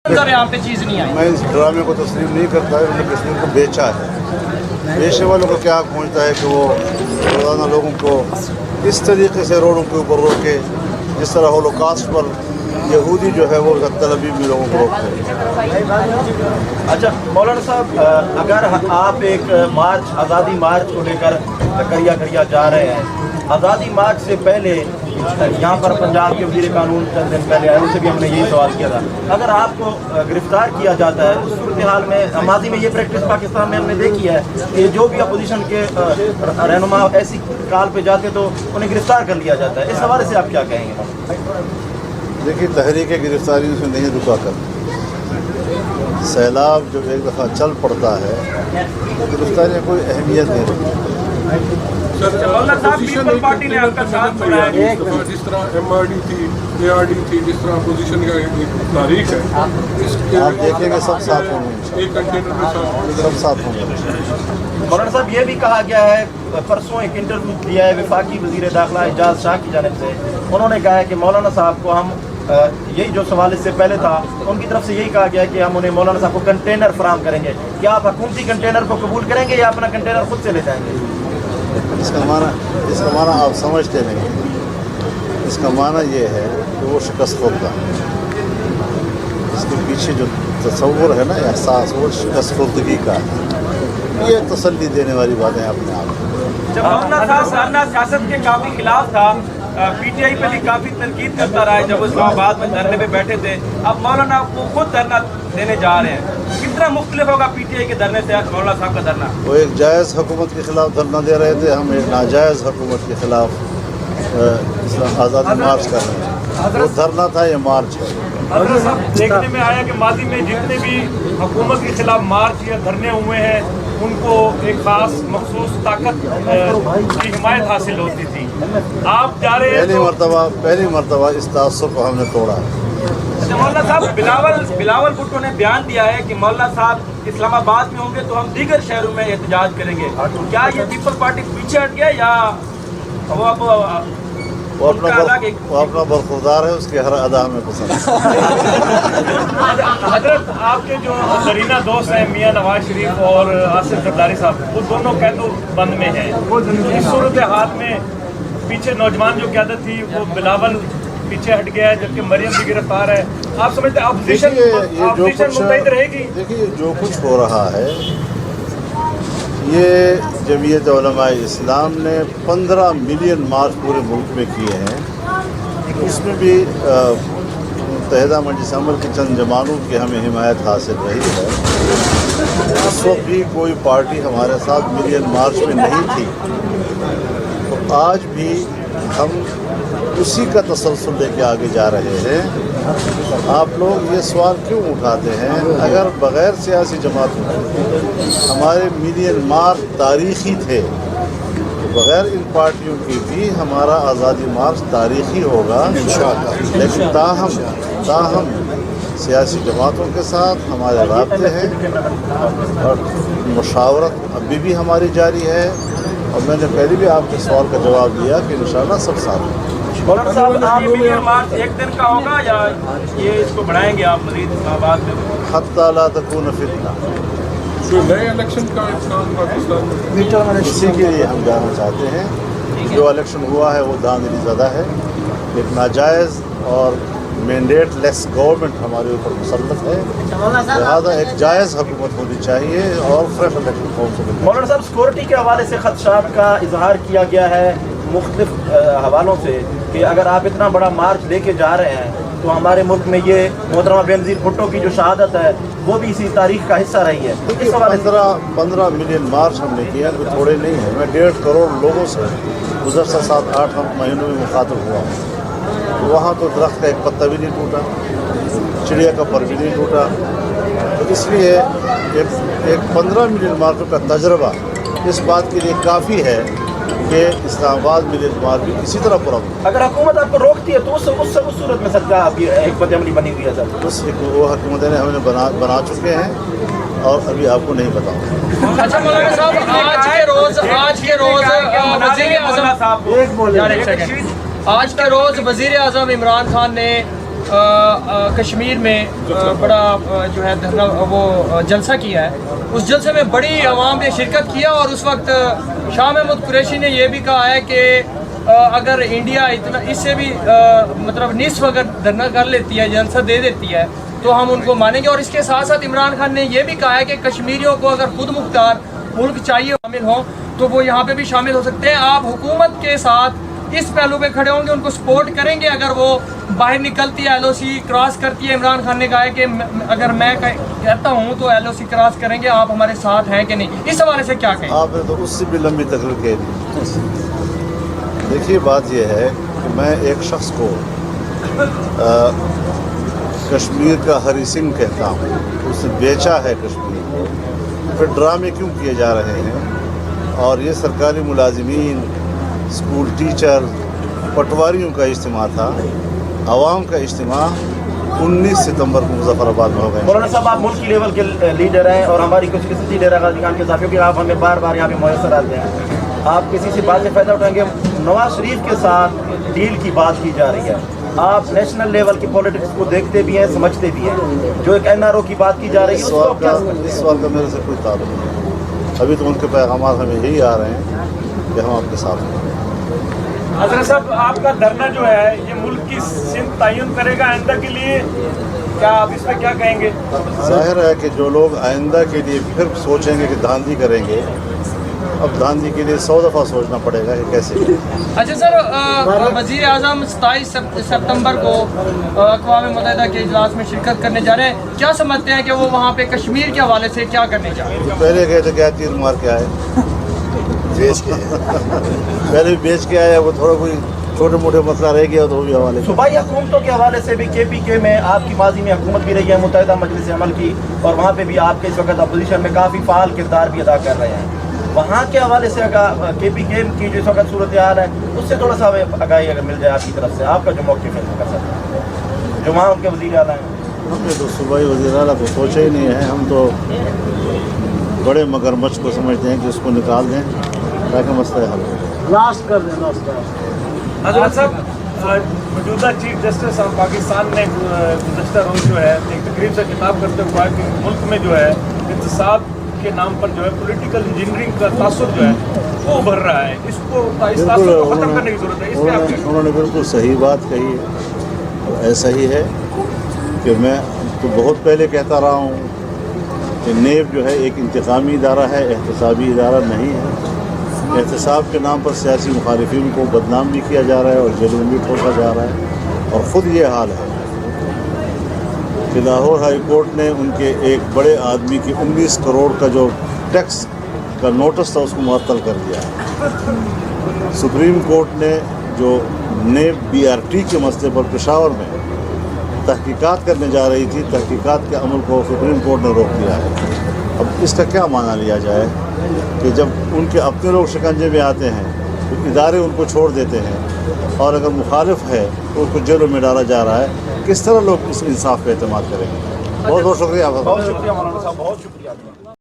Sir यहाँ पे चीज़ नहीं आई। मैं इस ड्रामे को तस्लीम नहीं करता है। उन्होंने कश्मीर को बेचा है। बेचने वालों को क्या पहुँचता है कि वो रोज़ाना लोगों को इस तरीके से रोडों के ऊपर रोके, जिस तरह होलोकॉस्ट पर यहूदी जो है वो तल अवीव में लोगों को रोकते हैं। अच्छा मौलाना साहब, अगर आप एक मार्च, आज़ादी मार्च को लेकर करिया करिया जा रहे हैं, आज़ादी मार्च से पहले यहाँ पर पंजाब के वज़ीर कानून चंद दिन पहले आए, उनसे भी हमने यही सवाल किया था, अगर आपको गिरफ्तार किया जाता है उस सूरत हाल में, माजी में ये प्रैक्टिस पाकिस्तान में हमने देखी है कि जो भी अपोजिशन के रहनुमा ऐसी काल पे जाते तो उन्हें गिरफ्तार कर लिया जाता है, इस हवाले से आप क्या कहेंगे? देखिए, तहरीक गिरफ्तारी से नहीं रुका कर। सैलाब जब एक दफ़ा चल पड़ता है गिरफ्तारी में कोई अहमियत नहीं रखती। पीपल पार्टी ने आपका साथ छोड़ा है। जिस तरह MRD थी, ARD थी, जिस तरह अपोजिशन का एक तारीख है, आप देखेंगे सब साथ होंगे, एक कंटेनर के साथ सब साथ होंगे। मौलाना साहब, ये भी कहा गया है, परसों एक इंटरव्यू दिया है वफाकी वज़ीर दाखिला एजाज शाह की जानिब से, उन्होंने कहा है कि मौलाना साहब को हम यही जो सवाल इससे पहले था उनकी तरफ से यही कहा गया है कि हम उन्हें मौलाना साहब को कंटेनर फराहम करेंगे। क्या आप हुकूमती कंटेनर को कबूल करेंगे या अपना कंटेनर खुद से ले जाएंगे? इसका माना आप समझते नहीं। इसका माना ये है कि वो शिकस्त खुर्दा है। इसके पीछे जो तसव्वुर है ना, एहसास, वो शिकस्त खुर्दगी का है। ये तसल्ली देने वाली बातें अपने आप। जब मौलाना साहब सारना सियासत के काफ़ी खिलाफ था, PTI पे भी काफ़ी तनकीद करता रहा है जब इस्लामाबाद में धरने पे बैठे थे, अब मौलाना को खुद धरना देने जा रहे हैं, कितना मुख्तलिफ होगा PTI के धरने से मौलाना साहब का धरना? वो एक जायज़ हुकूमत के ख़िलाफ़ धरना दे रहे थे, हम एक नाजायज़ हुकूमत के ख़िलाफ़ आज़ादी मार्च कर रहे हैं। वो धरना था, ये मार्च है। हज़रत साहब, देखने में आया कि माजी में जितने भी हुकूमत के खिलाफ मार्च या धरने हुए हैं उनको एक ख़ास मखसूस ताकत की हिमायत हासिल होती थी। आप जा रहे हैं पहली मरतबा इस तासुर को हमने तोड़ा। मौलाना साहब, बिलावल भुट्टो ने बयान दिया है कि मौलाना साहब इस्लामाबाद में होंगे तो हम दीगर शहरों में एहतजाज करेंगे। क्या ये पीपल पार्टी पीछे हट गया या वो अपना बरखुरदार है, उसके हर अदा में पसंद है। हजरत, आपके जो जरीना दोस्त हैं मियां नवाज शरीफ और आसिफ जरदारी साहब, वो दोनों कैदोबंद में हैं। इस सूरत हाल में पीछे नौजवान जो क़यादत थी वो बिलावल पीछे हट गया है, जबकि मरियम भी गिरफ्तार है। आप समझते हैं अपोजिशन मुतहिद रहेगी? देखिए, जो कुछ हो रहा है, ये जमीयत उलमाए इस्लाम ने 15 मिलियन मार्च पूरे मुल्क में किए हैं। उसमें भी मुत्तहिदा मजलिस अमल की चंद जमानों की हमें हिमायत हासिल रही है। उस वक्त भी कोई पार्टी हमारे साथ मिलियन मार्च में नहीं थी, तो आज भी हम उसी का तसलसल लेके आगे जा रहे हैं। आप लोग ये सवाल क्यों उठाते हैं? अगर बग़ैर सियासी जमातों हमारे मिलियन मार्च तारीख़ी थे, तो बग़ैर इन पार्टियों की भी हमारा आज़ादी मार्च तारीख़ी होगा इंशाअल्लाह। लेकिन ताहम सियासी जमातों के साथ हमारे राब्ते हैं और मुशावरत अभी भी हमारी जारी है। और मैंने पहले भी आपके सवाल का जवाब दिया कि इंशाअल्लाह सब साथ हैं। मौलाना साहब, आप मिलियन मार्च एक दिन का होगा या ये इसको बढ़ाएंगे आप मज़ीद इस्लामाबाद में? हत्ता ला तकून फितना। जो नए इलेक्शन का इम्कान पाकिस्तान में, इसी के लिए हम जाना चाहते हैं। जो इलेक्शन हुआ है वो दानिली ज़्यादा है, एक नाजायज़ और मैंडेट लेस गवर्नमेंट हमारे ऊपर मुसल्लत है, लिहाजा एक जायज़ हुकूमत होनी चाहिए और फ्रेश इलेक्शन कौन से मिलता है। मौलाना साहब, सिक्योरिटी के हवाले से खदशात का इजहार किया गया है मुख्तलिफ हवालों से कि अगर आप इतना बड़ा मार्च लेके जा रहे हैं तो हमारे मुल्क में ये मोहतरमा बेनज़ीर भुट्टो की जो शहादत है वो भी इसी तारीख का हिस्सा रही है। इस हवाले से 15 मिलियन मार्च हमने किया, कोई थोड़े नहीं है। मैं 1.5 करोड़ लोगों से गुज़श्ता 7-8 महीनों में मुखातिब हुआ हूँ। वहाँ तो दरख्त का एक पत्ता भी नहीं टूटा, चिड़िया का पर भी नहीं टूटा। तो इसलिए एक 15 मिलियन मार्चों का तजर्बा इस बात के लिए काफ़ी है कि इस्लामाबाद मिलियन मार्च भी इसी तरह पूरा। अगर हुकूमत आपको रोकती है तो उस सूरत में सरकार अभी हिकमत अमली बनी हुई है सर? उस वो हुकूमतें हमने बना चुके हैं और अभी आपको नहीं बताऊँगा। अच्छा मौलाना साहब, आज के रोज़ वज़ीर आज़म इमरान खान ने کشمیر میں بڑا جو ہے دھرنا وہ جلسہ کیا ہے، اس جلسے میں بڑی عوام نے شرکت کیا، اور اس وقت شاہ محمود قریشی نے یہ بھی کہا ہے کہ اگر انڈیا اتنا اس سے بھی مطلب نصف اگر دھرنا کر لیتی ہے، جلسہ دے دیتی ہے، تو ہم ان کو مانیں گے۔ اور اس کے ساتھ ساتھ عمران خان نے یہ بھی کہا ہے کہ کشمیریوں کو اگر خود مختار ملک چاہیے شامل ہوں تو وہ یہاں پہ بھی شامل ہو سکتے ہیں۔ آپ حکومت کے ساتھ اس پہلو پہ کھڑے ہوں گے، ان کو سپورٹ کریں گے اگر وہ باہر نکلتی ہے، LOC کراس کرتی ہے؟ عمران خان نے کہا ہے کہ اگر میں کہتا ہوں تو LOC کراس کریں گے، آپ ہمارے ساتھ ہیں کہ نہیں؟ اس حوالے سے کیا کہیں؟ آپ نے تو اس سے بھی لمبی تقریر کہہ دی۔ دیکھیے بات یہ ہے کہ میں ایک شخص کو کشمیر کا ہری سنگھ کہتا ہوں، اس نے بیچا ہے کشمیر کو، پھر ڈرامے کیوں کیے جا رہے ہیں؟ اور یہ سرکاری ملازمین، اسکول ٹیچر، پٹواریوں کا اجتماع تھا، عوام کا اجتماع 19 ستمبر کو مظفر آباد میں ہو گئے۔ مولانا صاحب، آپ ملکی لیول کے لیڈر ہیں اور ہماری کچھ قسمتی ڈیرہ غازی خان کے ساتھ، کیونکہ آپ ہمیں بار بار یہاں پہ میسر آتے ہیں، آپ کسی سے بات سے فائدہ اٹھائیں گے؟ نواز شریف کے ساتھ ڈیل کی بات کی جا رہی ہے، آپ نیشنل لیول کی پولیٹکس کو دیکھتے بھی ہیں، سمجھتے بھی ہیں، جو ایک NRO کی بات کی جا رہی ہے اس اس کو سوال کیا سمجھتے کا ہیں؟ میرے سے کوئی تعلق نہیں، ابھی تو ان کے پیغامات ہمیں یہی آ رہے ہیں کہ ہم آپ کے ساتھ ہیں۔ حضرت صاحب، آپ کا دھرنا جو ہے یہ ملک کی سمت تعین کرے گا آئندہ کے لیے، کیا آپ اس پہ کیا کہیں گے؟ ظاہر ہے کہ جو لوگ آئندہ کے لیے پھر سوچیں گے کہ دھاندلی کریں گے، اب دھاندلی کے لیے 100 دفعہ سوچنا پڑے گا کہ کیسے۔ اچھا سر، وزیر اعظم 27 ستمبر کو اقوام متحدہ کے اجلاس میں شرکت کرنے جا رہے ہیں، کیا سمجھتے ہیں کہ وہ وہاں پہ کشمیر کے حوالے سے کیا کرنے جا رہے ہیں؟ پہلے گئے تھے کیا تیر مار کے آئے، بیچ کے پہلے بھی بیچ کے آئے، وہ تھوڑا کوئی چھوٹے موٹے مسئلہ رہ گیا تو وہ بھی حوالے۔ صوبائی حکومتوں کے حوالے سے بھی KPK میں آپ کی ماضی میں حکومت بھی رہی ہے، متحدہ مجلس عمل کی، اور وہاں پہ بھی آپ کے اس وقت اپوزیشن میں کافی فعال کردار بھی ادا کر رہے ہیں، وہاں کے حوالے سے اگر KPK کی جو اس وقت صورتحال ہے اس سے تھوڑا سا آگاہی اگر مل جائے آپ کی طرف سے، آپ کا جو موقف ہے کر سکتے ہیں، جو وہاں ان کے وزیر اعلیٰ ہیں؟ ہم نے تو صوبائی وزیر اعلیٰ کو سوچا ہی نہیں ہے، ہم تو بڑے مگرمچھ کو سمجھتے ہیں کہ اس کو نکال دیں تاکہ مسئلہ حل ہو۔ حضرت صاحب، موجودہ چیف جسٹس آف پاکستان نے گزشتہ روز جو ہے ایک تقریب سے خطاب کرتے ہوئے کہا کہ ملک میں جو ہے احتساب کے نام پر جو ہے پولیٹیکل انجینئرنگ کا تاثر جو ہے وہ ابھر رہا ہے، اس کو اس تاثر کو ختم کرنے کی ضرورت ہے، اس پہ آپ کیا؟ انہوں نے بالکل صحیح بات کہی، ایسا ہی ہے کہ میں تو بہت پہلے کہتا رہا ہوں کہ نیب جو ہے ایک انتقامی ادارہ ہے، احتسابی ادارہ نہیں ہے۔ احتساب کے نام پر سیاسی مخالفین کو بدنام بھی کیا جا رہا ہے اور جیلوں میں بھی ٹھوکا جا رہا ہے، اور خود یہ حال ہے کہ لاہور ہائی کورٹ نے ان کے ایک بڑے آدمی کی 19 کروڑ کا جو ٹیکس کا نوٹس تھا اس کو معطل کر دیا ہے۔ سپریم کورٹ نے جو نیب BRT کے مسئلے پر پشاور میں تحقیقات کرنے جا رہی تھی، تحقیقات کے عمل کو سپریم کورٹ نے روک دیا ہے۔ اب اس کا کیا معنی لیا جائے کہ جب ان کے اپنے لوگ شکنجے میں آتے ہیں تو ادارے ان کو چھوڑ دیتے ہیں، اور اگر مخالف ہے تو اس کو جیلوں میں ڈالا جا رہا ہے، کس طرح لوگ اس انصاف پہ اعتماد کریں گے؟ بہت بہت شکریہ آپ کا۔ بہت شکریہ مولانا صاحب، بہت شکریہ۔